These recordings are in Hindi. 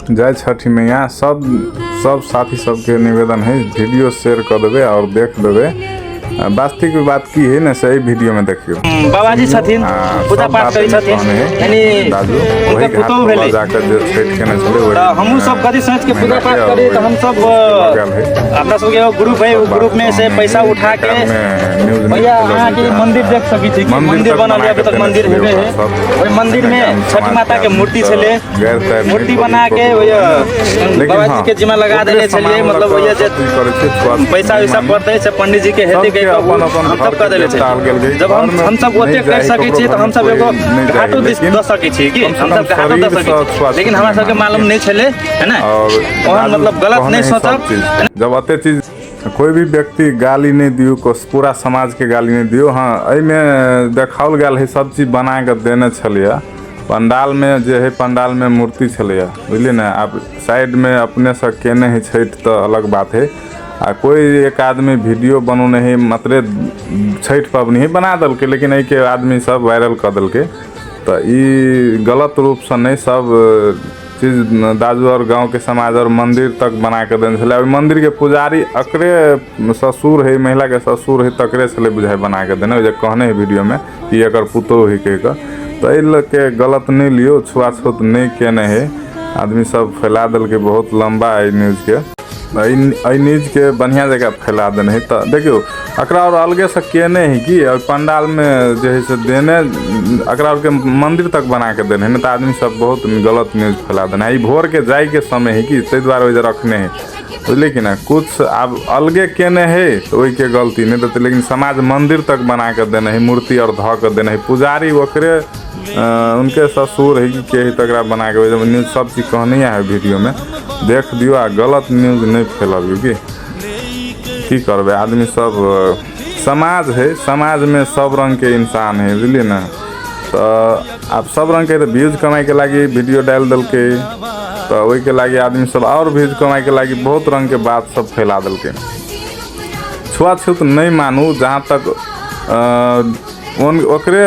जय छठी मैया। सब साथी सबके निवेदन है वीडियो शेयर कर देवे और देख देवे। वास्तविक बात की है ना, सही वीडियो में देखियो। बाबाजी छथिन पूजा पाठ करै छथिन, यानी दादू उनका पुतौ भेलै जाकर जे छठ केने छले त हमहु सब कदी सोच के पूजा पाठ करे त हम सब अपना सब के ग्रुप है, वो ग्रुप में से पैसा उठा के भैया अहाँ के मंदिर देख सकी छी कि मंदिर बनल है, अभी तक मंदिर हेबे है। ओइ मंदिर में छठी माता के मूर्ति छले, मूर्ति बना के बाबाजी के जिम्मा लगा देले छलिए। मतलब भैया जे पैसा वैसा पड़ते से पंडित जी के हेते हम सब कर देले छै। जब हम सब ओते कर सकै छी त हम सब एगो घाटो द सकै छी कि हम सब घाटो द सकै छी, लेकिन हमरा सब के मालूम नहीं छले, है ना। और मतलब गलत नहीं सोचब। जब अते चीज कोई भी व्यक्ति गाली नहीं दियो, को पूरा समाज के गाली नहीं दियो। हाँ, एहि में देखाओल गेल है सब चीज बना के देने छलिए। पंडाल में जे है, पंडाल में मूर्ति छलिए, बुझलिए ना। आप साइड में अपने से केने है छठ तो अलग बात है। आ कोई एक आदमी वीडियो बनौने है, मतलब छठ पबनी ही बना दल के, लेकिन एक आदमी सब वायरल कर दल के। तो ये गलत रूप से नहीं, सब चीज़ दाजू और गांव के समाज और मंदिर तक बना के देने छले। मंदिर के पुजारी अकरे ससुर है, महिला के ससुर है, तकरे छले बुझाई बना के देने, कहने है वीडियो में कि एकर पुतौ है कह के। तो ये के गलत नहीं लियो, छुआछूत नहीं केने है। आदमी सब फैला दल के बहुत लंबा है न्यूज़ के, न्यूज के बढ़िया जगह फैला देने है। तो देखियो अकरा और अलगे से केने है कि पंडाल में जो है से देने, अकरा और के मंदिर तक बना के देने है ना। तो आदमी सब बहुत गलत न्यूज फैला देना है। भोर के जाए के समय है कि ते द्वारा वजह रखने है, बुझलिए कि ना। कुछ अब अलगे केने है तो वही के गलती नहीं तो, लेकिन समाज मंदिर तक बना के देने है, मूर्ति और ध कर देने है। पुजारी ओकरे उनके ससुर है कि के तकरा बना के न्यूज सब चीज कहनी है वीडियो में देख दियो। आ गलत न्यूज नहीं फैलाबियो की करबे। आदमी सब समाज है, समाज में सब रंग के इंसान है, बुझलिए ना। तो आप सब रंग के व्यूज कमाई के लगी वीडियो डाल दल के, तो वही के लगी आदमी सब और व्यूज कमाई के लगी बहुत रंग के बात सब फैला दल के। छुआछूत नहीं मानू। जहाँ तक ओकरे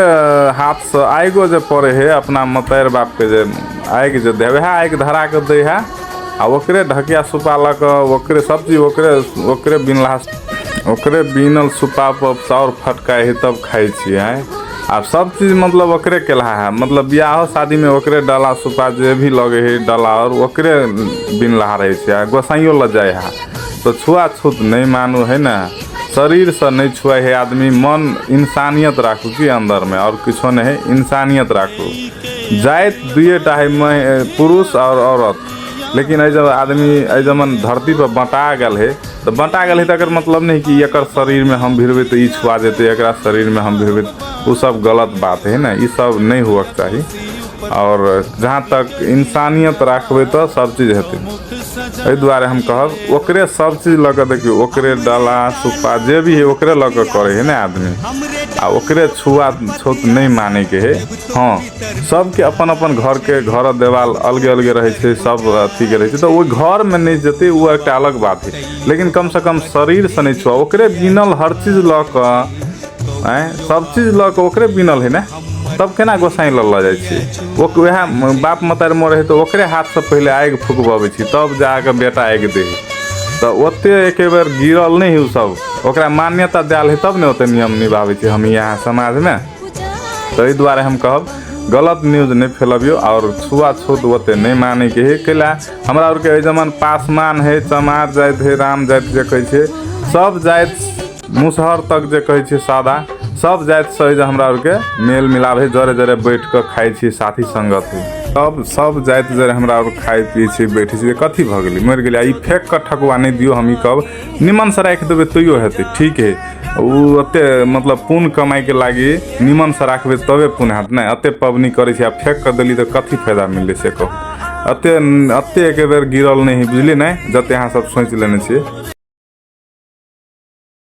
हाथ से आएगो जो पड़े है, अपना मतैर बाप के जे आएग जो देवे है, आएग धरा के दे है, आ ओकरे ढकिया सुपा लक ओकरे सब चीज ओकरे बिनला, ओकरे बिनल सुपा पर चाउर फटकाए है तब खाई छिए। आप सब चीज मतलब ओकरे केला है, मतलब बियाह शादी में ओकरे डाला सुपा जे भी लगे है डाला और ओकरे बिनला रहे छे, गोसाइयो ल जाए है। तो छुआछूत नहीं मानू, है ना। शरीर से नहीं छुआ है आदमी, मन इंसानियत राखू कि अंदर में, और कुछो नहीं है, इंसानियत राखू। जात दुएटा है, पुरुष और औरत, लेकिन जब आदमी जमन धरती पर बंटा गल है, तो बंटा गल है तो एकर मतलब नहीं कि एकर शरीर में हम भिड़बे तो ई छुआ देते, एकरा शरीर में हम भिड़बे, वो सब गलत बात है ना। ये सब नहीं हुआ चाहिए। और जहाँ तक इंसानियत राखबे तो सब चीज़ हेतै। एहि दुआरे हम कहब ओकरे सब चीज लग देखियो, ओकरे डाला सुपा जे भी है ओकरे लग करे है ना आदमी, आ ओकरे छुआछूत नहीं माने के है। हाँ, सबके अपन अपन घर देवाल अलगे अलगे रहे छे, सब अथी के रहे छे, तो वो घर में नहीं जेते, वो एक अलग बात है। लेकिन कम से कम शरीर से नहीं छुआ, ओकरे बिनल हर चीज ल क सब चीज ल क ओकरे बिनल है ना। तब केना गोसाई ल जाए छे। वह बाप मतार मरे है तो ओकरे हाथ से पहले आग फुकबाबे छी, तब जाके बेटा आग दे। तो ओते एक बार गिरल नहीं है, सब ओकरा मान्यता दियाल है तब ने ओते नियम निभावे छी हम यहाँ समाज में। तो एहि दुआरे हम कहब गलत न्यूज नहीं फैलबियो, और छुआछूत ओते नहीं माने के है। कैला हमरा और के जमन पासमान है, चमार जात है, राम जात जे कहे छे, सब जात मुसहर तक जे कहे छे सादा, सब जात से हमरा और के मेल मिलाप है, जरे जरे बैठ कर खाई छी, साथी संगत है। तब सब जात जरे हमरा और खाई पी छी, बैठे छी, कथी भ गेलै मर गेलै। ई फेंक कर ठकुआ नहीं दियो, हम ई कब निमन से राख देबे तैयो हेतै, ठीक है। उ अते मतलब पुण्य कमाई के लागी निमन से राखबे तबे पुण्य हाथ नहीं। अते पबनी करे छी, आ फेंक कर देली तो कथी फायदा मिले से कहू। अते एक बेर गिरल नहीं, बुझली नहीं, जते अहाँ सब सोच लेने छी।